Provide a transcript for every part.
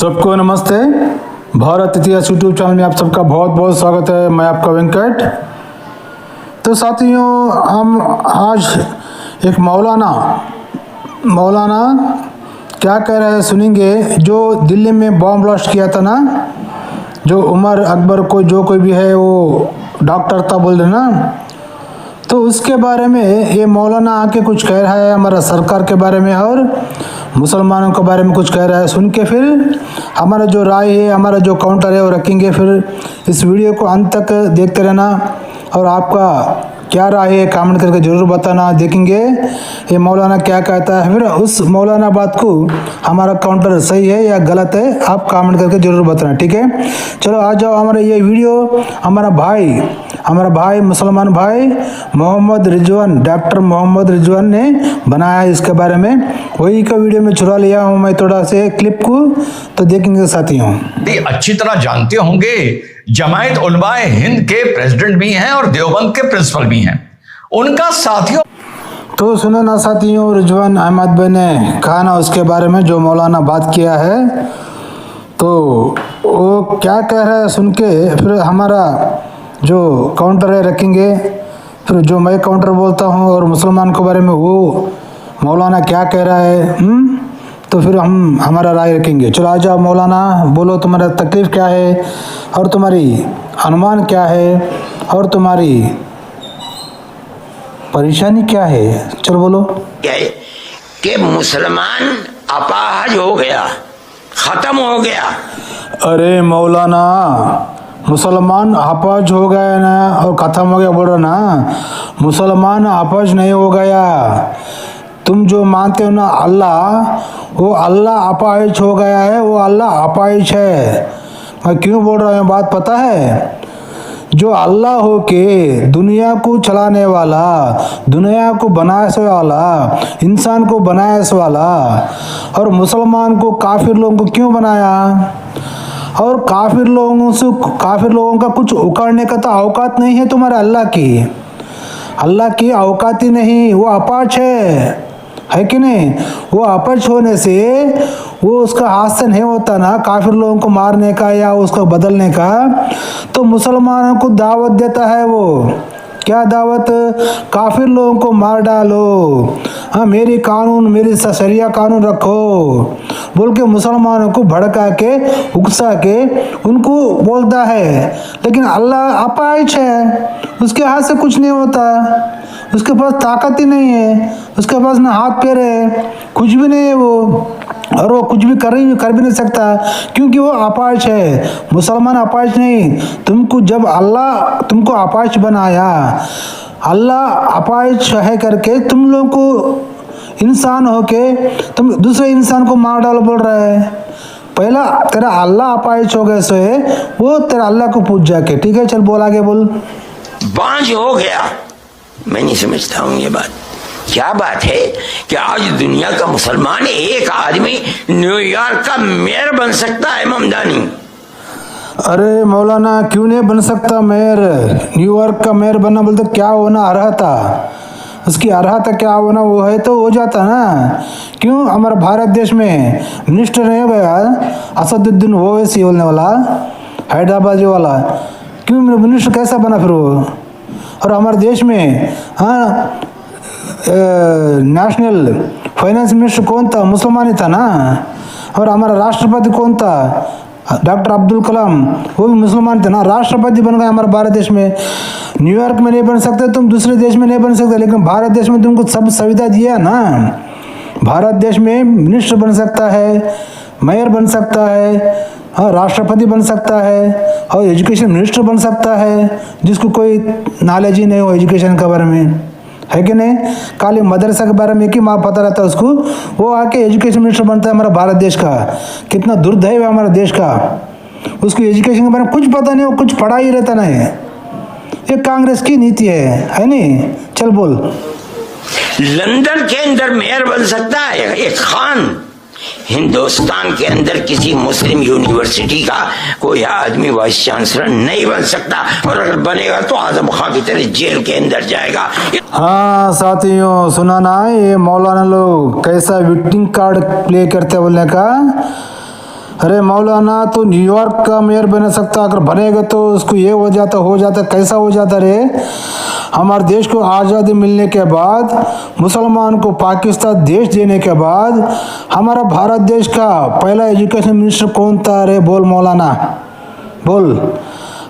सबको नमस्ते। भारत इतिहास यूट्यूब चैनल में आप सबका बहुत बहुत स्वागत है। मैं आपका वेंकट। तो साथियों, हम आज एक मौलाना क्या कह रहे हैं सुनेंगे। जो दिल्ली में बॉम्ब ब्लास्ट किया था ना, जो उमर अकबर को जो कोई भी है वो डॉक्टर था बोल रहे ना, तो उसके बारे में ये मौलाना आके कुछ कह रहा है हमारा सरकार के बारे में और मुसलमानों के बारे में कुछ कह रहा है। सुन के फिर हमारा जो राय है, हमारा जो काउंटर है वो रखेंगे। फिर इस वीडियो को अंत तक देखते रहना और आपका क्या राय है कमेंट करके ज़रूर बताना। देखेंगे ये मौलाना क्या कहता है, फिर उस मौलाना बात को हमारा काउंटर सही है या गलत है आप कमेंट करके ज़रूर बताना, ठीक है। चलो आ जाओ। हमारा ये वीडियो हमारा भाई मुसलमान भाई मोहम्मद रिजवान, डॉक्टर मोहम्मद रिजवान ने बनाया है। इसके बारे में वही का वीडियो में चुरा लिया हूँ मैं थोड़ा से क्लिप को, तो देखेंगे साथियों। अच्छी तरह जानते होंगे जमायत उलमाए हिंद के प्रेसिडेंट भी हैं और देवबंद के प्रिंसिपल भी हैं। उनका साथियों तो सुनो ना साथियों, रिजवान अहमद भाई ने कहा ना उसके बारे में जो मौलाना बात किया है, तो वो क्या कह रहा है सुन के फिर हमारा जो काउंटर है रखेंगे। फिर जो मैं काउंटर बोलता हूँ और मुसलमान के बारे में वो मौलाना क्या कह रहा है, तो फिर हम हमारा राय रखेंगे। चलो आ जाओ मौलाना, बोलो तुम्हारा तकलीफ क्या है और तुम्हारी अनुमान क्या है और तुम्हारी परेशानी क्या है। चलो बोलो। क्या है कि मुसलमान अपाहज हो गया, खत्म हो गया। अरे मौलाना, मुसलमान अपाहज हो गया ना और खत्म हो गया बोल रहा ना। मुसलमान अपाहज नहीं हो गया। तुम जो मानते हो ना अल्लाह, वो अल्लाह अपाहिज हो गया है, वो अल्लाह अपाहिज है। मैं क्यों बोल रहा हूँ बात पता है? जो अल्लाह हो के दुनिया को चलाने वाला, दुनिया को बनाने वाला, इंसान को बनाने वाला, और मुसलमान को काफिर लोगों को क्यों बनाया? और काफिर लोगों का कुछ उखाड़ने का तो औकात नहीं है तुम्हारे अल्लाह की औकात ही नहीं। वो अपाच है कि नहीं? वो अपच होने से वो उसका हाथ से नहीं होता ना काफिर लोगों को मारने का या उसको बदलने का। तो मुसलमानों को दावत देता है वो, क्या दावत? काफिर लोगों को मार डालो, हाँ मेरी शरिया कानून रखो बोल के मुसलमानों को भड़का के उकसा के उनको बोलता है। लेकिन अल्लाह अपाहिज है, उसके हाथ से कुछ नहीं होता, उसके पास ताकत ही नहीं है, उसके पास ना हाथ पैर है, कुछ भी नहीं है वो, और वो कुछ भी कर भी नहीं सकता क्योंकि वो अपाहिज है। मुसलमान अपाहिज नहीं। तुमको जब अल्लाह तुमको अपाहिज बनाया, अल्लाह अपाहिज है करके तुम लोग को इंसान होके तुम दूसरे इंसान को मार डालो बोल रहा है। पहला तेरा अल्लाह अपाहिज हो गए सोए, वो तेरा अल्लाह को पूछ जाके, ठीक है। चल बोल आगे बोल। बांझ हो गया। मैं नहीं समझता हूँ ये बात क्या बात है कि आज दुनिया का मुसलमान एक आदमी न्यूयॉर्क का मेयर बन सकता है। ममदानी, अरे मौलाना क्यों नहीं बन सकता मेयर? न्यूयॉर्क का मेयर बनना बोलते क्या होना अर्हता, उसकी अर्हता क्या होना वो है तो हो जाता ना। क्यों हमारे भारत देश में मिनिस्टर नहीं गया असदुद्दीन ओवैसी बोलने वाला, हैदराबाद वाला, क्यों मिनिस्टर कैसा बना फिर वो? और हमारे देश में हाँ नेशनल फाइनेंस मिनिस्टर कौन था? मुसलमान ही था ना। और हमारा राष्ट्रपति कौन था? डॉक्टर अब्दुल कलाम, वो भी मुसलमान थे ना। राष्ट्रपति बन गए हमारे भारत देश में। न्यूयॉर्क में नहीं बन सकते तुम, दूसरे देश में नहीं बन सकते, लेकिन भारत देश में तुमको सब सुविधा दिया ना। भारत देश में मिनिस्टर बन सकता है, मेयर बन सकता है, हाँ राष्ट्रपति बन सकता है, और एजुकेशन मिनिस्टर बन सकता है जिसको कोई नॉलेज ही नहीं हो एजुकेशन के बारे में, है कि नहीं? खाली मदरसा के बारे में एक ही माँ पता रहता है उसको, वो आके एजुकेशन मिनिस्टर बनता है हमारा भारत देश का। कितना दुर्दैव है हमारा देश का, उसको एजुकेशन के बारे में कुछ पता नहीं हो, कुछ पढ़ा ही रहता नहीं है। ये कांग्रेस की नीति है नहीं? चल बोल। लंदन के अंदर मेयर बन सकता है एक खान। हिंदुस्तान के अंदर किसी मुस्लिम यूनिवर्सिटी का कोई आदमी वाइस चांसलर नहीं बन सकता, और अगर बनेगा तो आजम खां की तरह जेल के अंदर जाएगा। हाँ साथियों, सुना ना ये मौलाना लोग कैसा विक्टिंग कार्ड प्ले करते बोलने का। अरे मौलाना, तो न्यूयॉर्क का मेयर बन सकता, अगर बनेगा तो उसको ये हो जाता, कैसा हो जाता रे? हमारे देश को आज़ादी मिलने के बाद, मुसलमान को पाकिस्तान देश देने के बाद, हमारा भारत देश का पहला एजुकेशन मिनिस्टर कौन था रे? बोल मौलाना, बोल।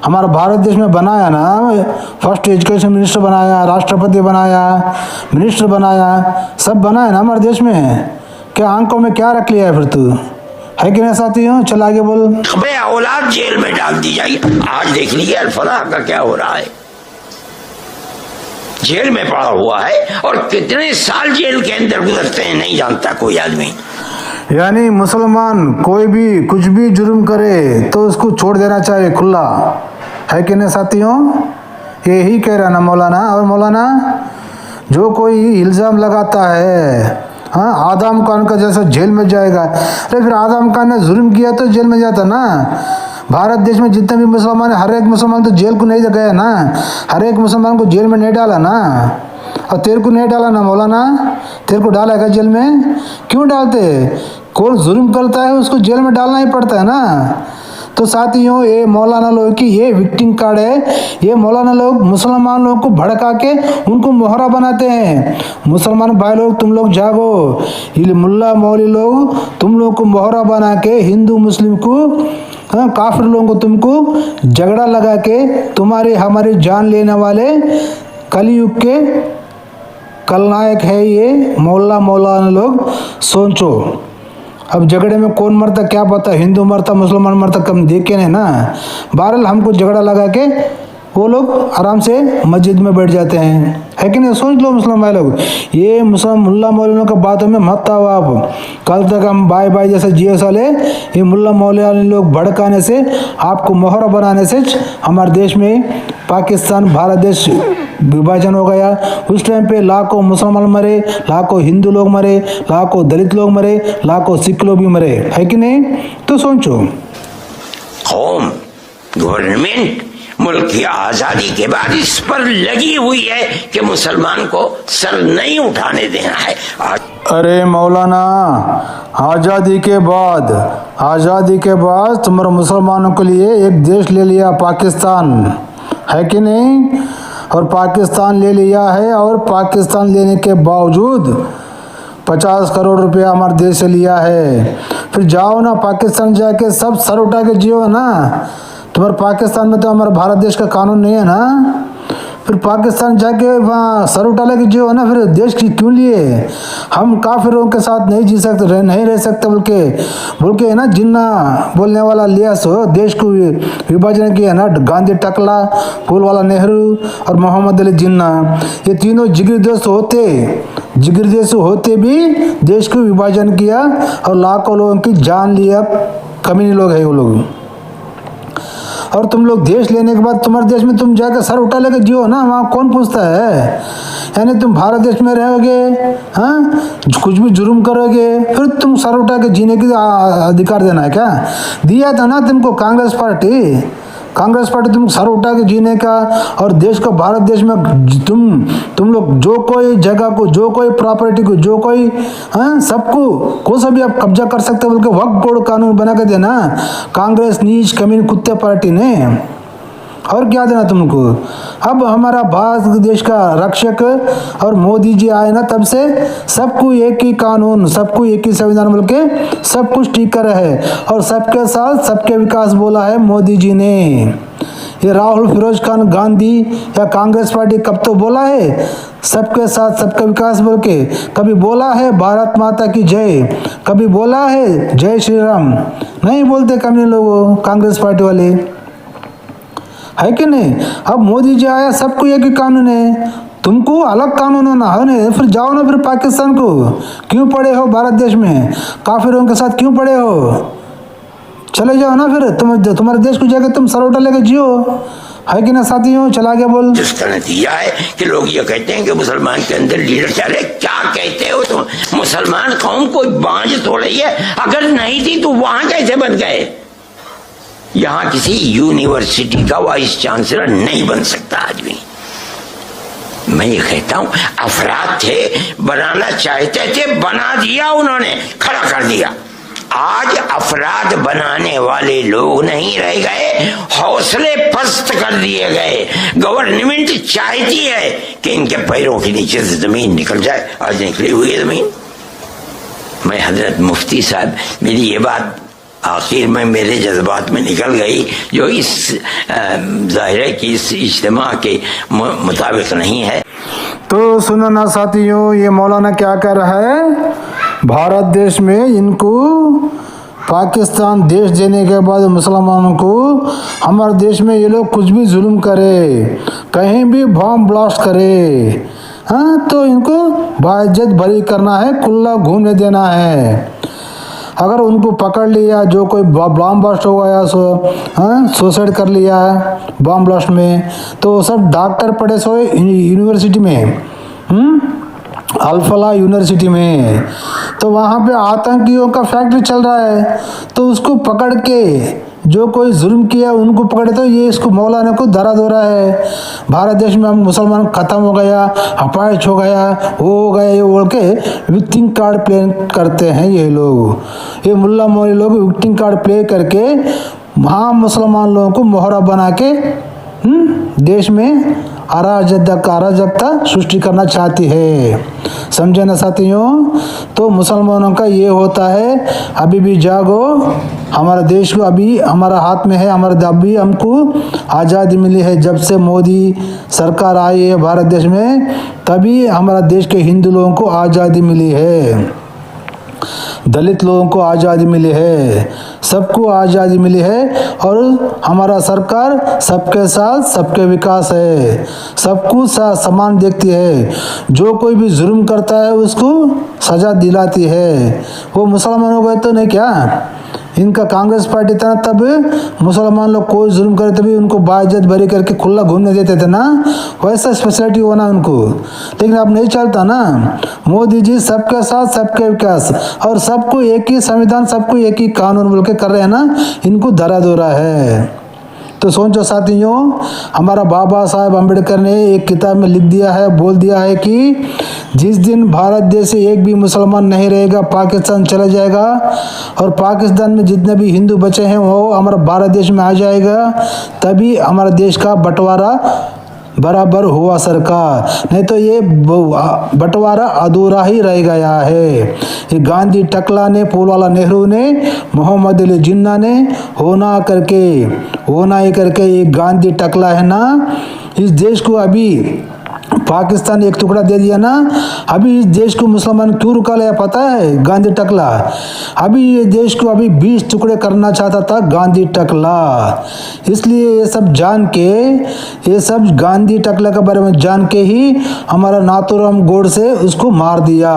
हमारा भारत देश में बनाया ना, फर्स्ट एजुकेशन मिनिस्टर बनाया, राष्ट्रपति बनाया, मिनिस्टर बनाया, सब बनाया ना हमारे देश में। क्या आंखों में क्या रख लिया है फिर तू? है कि नहीं साथियों? चल आगे बोल। बे औलाद जेल में डाल दी जाएगी। आज देख लीजिए अल-फलाह का क्या हो रहा है, जेल में पड़ा हुआ है और कितने साल जेल के अंदर गुजरते हैं नहीं जानता कोई आदमी। यानी मुसलमान कोई भी कुछ भी जुर्म करे तो उसको छोड़ देना चाहिए खुला, है कि नहीं साथियों? यही कह रहा ना मौलाना। और मौलाना, जो कोई इल्ज़ाम लगाता है, हाँ, आदम खान का जैसा जेल में जाएगा, अरे फिर आदम खान ने जुर्म किया तो जेल में जाता ना। भारत देश में जितने भी मुसलमान है, हर एक मुसलमान तो जेल को नहीं गया ना, हर एक मुसलमान को जेल में नहीं डाला ना। और तेरे को नहीं डाला ना मौलाना, तेरे को डाला है जेल में? क्यों डालते? कौन जुर्म करता है उसको जेल में डालना ही पड़ता है ना। तो साथियों, ये मौलाना लोग की ये विक्टिम कार्ड है। ये मौलाना लोग मुसलमान लोग को भड़का के उनको मोहरा बनाते हैं। मुसलमान भाई लोग, तुम लोग जागो। ये मुल्ला मौली लोग तुम लोग को मोहरा बना के हिंदू मुस्लिम को, हाँ, काफिर लोगों को तुमको झगड़ा लगा के तुम्हारी हमारी जान लेने वाले कलयुग के कलनायक है ये मौलाना लोग। सोचो, अब झगड़े में कौन मरता क्या पता, हिंदू मरता मुसलमान मरता कम देखे नहीं ना। बहरहाल हमको झगड़ा लगा के वो लोग आराम से मस्जिद में बैठ जाते हैं, है कि नहीं? सोच लो मुस्लिम भाई लोग, ये मुसलमान मुल्ला मौलवियों का बातों में मत आओ आप। कल तक हम भाई जैसे जिए साले, ये मुल्ला मौलवी लोग भड़काने से, आपको मोहरा बनाने से हमारे देश में पाकिस्तान भारत देश विभाजन हो गया। उस टाइम पे लाखों मुसलमान मरे, लाखों हिंदू लोग मरे, लाखों दलित लोग मरे, लाखों सिख लोग भी मरे, है कि नहीं? तो सोचो, कौम गवर्नमेंट मुल्क की आजादी के बाद इस पर लगी हुई है कि मुसलमान को सर नहीं उठाने देना है। अरे मौलाना, आज़ादी के बाद तुम्हारे मुसलमानों के लिए एक देश ले लिया पाकिस्तान, है कि नहीं? और पाकिस्तान ले लिया है, और पाकिस्तान लेने के बावजूद 50 करोड़ रुपया हमारे देश से लिया है। फिर जाओ ना पाकिस्तान, जाके सब सर उठा के जियो ना। तुम्हारे पाकिस्तान में तो हमारे भारत देश का कानून नहीं है ना, फिर पाकिस्तान जाके वहाँ सर उठा लेके जियो ना। फिर देश की क्यों लिए? हम काफिरों के साथ नहीं जी सकते, नहीं रह सकते बोल के ना जिन्ना बोलने वाला लिया सो देश को विभाजन किया ना, गांधी, टकला, फूल वाला नेहरू और मोहम्मद अली जिन्ना। ये तीनों जिगरी देश होते भी देश को विभाजन किया और लाखों लोगों की जान लिया। कमीने लोग है वो लोग। और तुम लोग देश लेने के बाद तुम्हारे देश में तुम जाकर सर उठा लेकर जियो ना, वहाँ कौन पूछता है? यानी तुम भारत देश में रहोगे, हाँ, कुछ भी जुर्म करोगे, फिर तुम सर उठा के जीने की अधिकार देना है क्या? दिया था ना तुमको कांग्रेस पार्टी तुम सर उठा के जीने का, और देश को, भारत देश में तुम लोग जो कोई जगह को, जो कोई प्रॉपर्टी को, जो कोई, हाँ, सबको कोई सा भी आप कब्जा कर सकते हो बोल के वक्फ बोर्ड कानून बना के देना कांग्रेस नीच कमीन कुत्ते पार्टी ने। और क्या देना तुमको? अब हमारा भारत देश का रक्षक और मोदी जी आए ना, तब से सबको एक ही कानून, सबको एक ही संविधान बोल के सब कुछ ठीक कर है, और सबके साथ सबके विकास बोला है मोदी जी ने। ये राहुल फिरोज खान गांधी या कांग्रेस पार्टी कब तो बोला है सबके साथ सबका विकास बोल के? कभी बोला है भारत माता की जय? कभी बोला है जय श्री राम? नहीं बोलते कभी लोग कांग्रेस पार्टी वाले, है कि नहीं? अब मोदी जी आया, सबको एक ही कानून है, तुमको अलग कानून होना है ना। फिर जाओ ना, फिर पाकिस्तान को क्यों पड़े हो? भारत देश में काफिरों के साथ क्यों पड़े हो? चले जाओ ना, फिर तुम्हारे देश को जाकर तुम सर उठा लेकर जियो, है कि ना साथियों? चला गया बोल। जिसका नतीजा है कि लोग ये कहते हैं कि मुसलमान के अंदर लीडर चले। क्या कहते हो तुम? मुसलमान कौम कोई बांझ थोड़ी है, अगर नहीं थी तो वहां कैसे बन गए? यहां किसी यूनिवर्सिटी का वाइस चांसलर नहीं बन सकता आदमी। मैं ये कहता हूं, अफराद थे, बनाना चाहते थे, बना दिया उन्होंने, खड़ा कर दिया। आज अफराद बनाने वाले लोग नहीं रह गए, हौसले पस्त कर दिए गए। गवर्नमेंट चाहती है कि इनके पैरों के नीचे से जमीन निकल जाए, आज निकली हुई है जमीन। मैं हजरत मुफ्ती साहब, मेरी ये बात आखिर में मेरे जज्बात में निकल गई, जो इस जाहिर है कि इस इज्तिमा के मुताबिक नहीं है। तो सुनो ना साथियों, ये मौलाना क्या कर रहा है, भारत देश में इनको पाकिस्तान देश देने के बाद मुसलमानों को हमारे देश में ये लोग कुछ भी जुल्म करे, कहीं भी बम ब्लास्ट करे, हाँ, तो इनको बाइज्जत बरी करना है, खुला घूमने देना है। अगर उनको पकड़ लिया, जो कोई बम ब्लास्ट हो गया, सुसाइड कर लिया बम ब्लास्ट में, तो सब डॉक्टर पढ़े सोए यूनिवर्सिटी में, अल-फलाह यूनिवर्सिटी में, तो वहाँ पे आतंकियों का फैक्ट्री चल रहा है, तो उसको पकड़ के जो कोई जुल्म किया उनको पकड़े, तो ये इसको मौलाना को दर्द हो रहा है, भारत देश में हम मुसलमान खत्म हो गया, अपाइच हो गया, वो हो गया, ये बोल के विक्टिंग कार्ड प्ले करते हैं ये लोग। ये मुल्ला मौलवी लोग विक्टिंग कार्ड प्ले करके वहाँ मुसलमान लोगों को मोहरा बना के देश में अराजकता सृष्टि करना चाहती है। समझे ना साथियों? तो मुसलमानों का ये होता है, अभी भी जागो, हमारा देश को अभी हमारा हाथ में है, हमारा अभी हमको आज़ादी मिली है। जब से मोदी सरकार आई है भारत देश में, तभी हमारा देश के हिंदू लोगों को आज़ादी मिली है, दलित लोगों को आज़ादी मिली है, सबको आज़ादी मिली है। और हमारा सरकार सबके साथ सबके विकास है, सबको समान देखती है, जो कोई भी जुर्म करता है उसको सजा दिलाती है। वो मुसलमानों को तो नहीं क्या, इनका कांग्रेस पार्टी था, तब मुसलमान लोग कोई जुर्म करे तभी उनको बाइज्जत बरी करके खुला घूमने देते थे ना, वैसा स्पेशलिटी होना उनको। लेकिन अब नहीं चलता ना, मोदी जी सबके साथ सबके विकास, और सबको एक ही संविधान, सबको एक ही कानून बोल के कर रहे हैं ना, इनको दर्द हो रहा है। तो सोचो साथियों, हमारा बाबा साहब अम्बेडकर ने एक किताब में लिख दिया है, बोल दिया है कि जिस दिन भारत देश से एक भी मुसलमान नहीं रहेगा, पाकिस्तान चला जाएगा, और पाकिस्तान में जितने भी हिंदू बचे हैं वो हमारा भारत देश में आ जाएगा, तभी हमारा देश का बंटवारा बराबर हुआ सरकार, नहीं तो ये बंटवारा अधूरा ही रह गया है। ये गांधी टकला ने, फूलवाला नेहरू ने, मोहम्मद अली जिन्ना ने होना ही करके ये गांधी टकला है ना, इस देश को अभी पाकिस्तान एक टुकड़ा दे दिया ना, अभी इस देश को मुसलमान क्यों रुका लिया पता है? गांधी टकला। अभी ये देश को अभी 20 टुकड़े करना चाहता था गांधी टकला, इसलिए ये सब जान के, ये सब गांधी टकला के बारे में जान के ही हमारा नाथूराम गोडसे उसको मार दिया।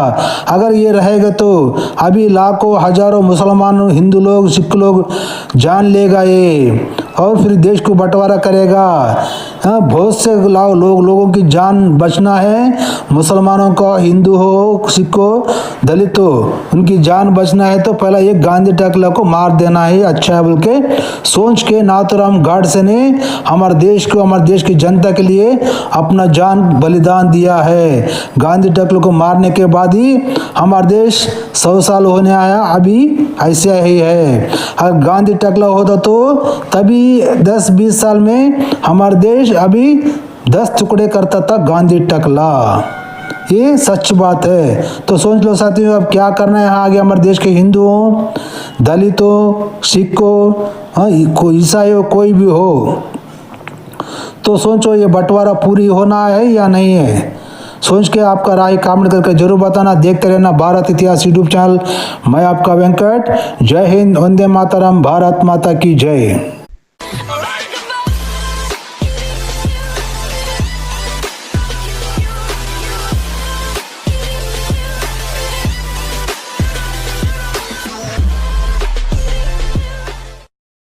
अगर ये रहेगा तो अभी लाखों हजारों मुसलमान, हिंदू लोग, सिख लोग जान लेगा ये, और फिर देश को बंटवारा करेगा। बहुत से लोगों की जान बचना है, मुसलमानों का, हिंदू हो, सिख हो, दलित हो, उनकी जान बचना है, तो पहला ये गांधी टकला को मार देना है, अच्छा है बोल के सोच के नाथूराम गोडसे ने हमारे देश को, हमारे देश की जनता के लिए अपना जान बलिदान दिया है। गांधी टकला को मारने के बाद ही हमारा देश 100 साल होने आया, अभी ऐसा ही है। अगर गांधी टकला होता तो तभी 10-20 साल में हमारा देश अभी 10 टुकड़े करता था गांधी टकला, ये सच बात है। तो सोच लो साथियों, अब क्या करना है आगे हमारे देश के हिंदुओं, दलितों, सिखों, ईसाई हो, कोई भी हो, तो सोचो ये बंटवारा पूरी होना है या नहीं है। सोच के आपका राय कमेंट करके जरूर बताना। देखते रहना भारत इतिहास यूट्यूब चैनल। मैं आपका वेंकट। जय हिंद, वंदे मातरम, भारत माता की जय।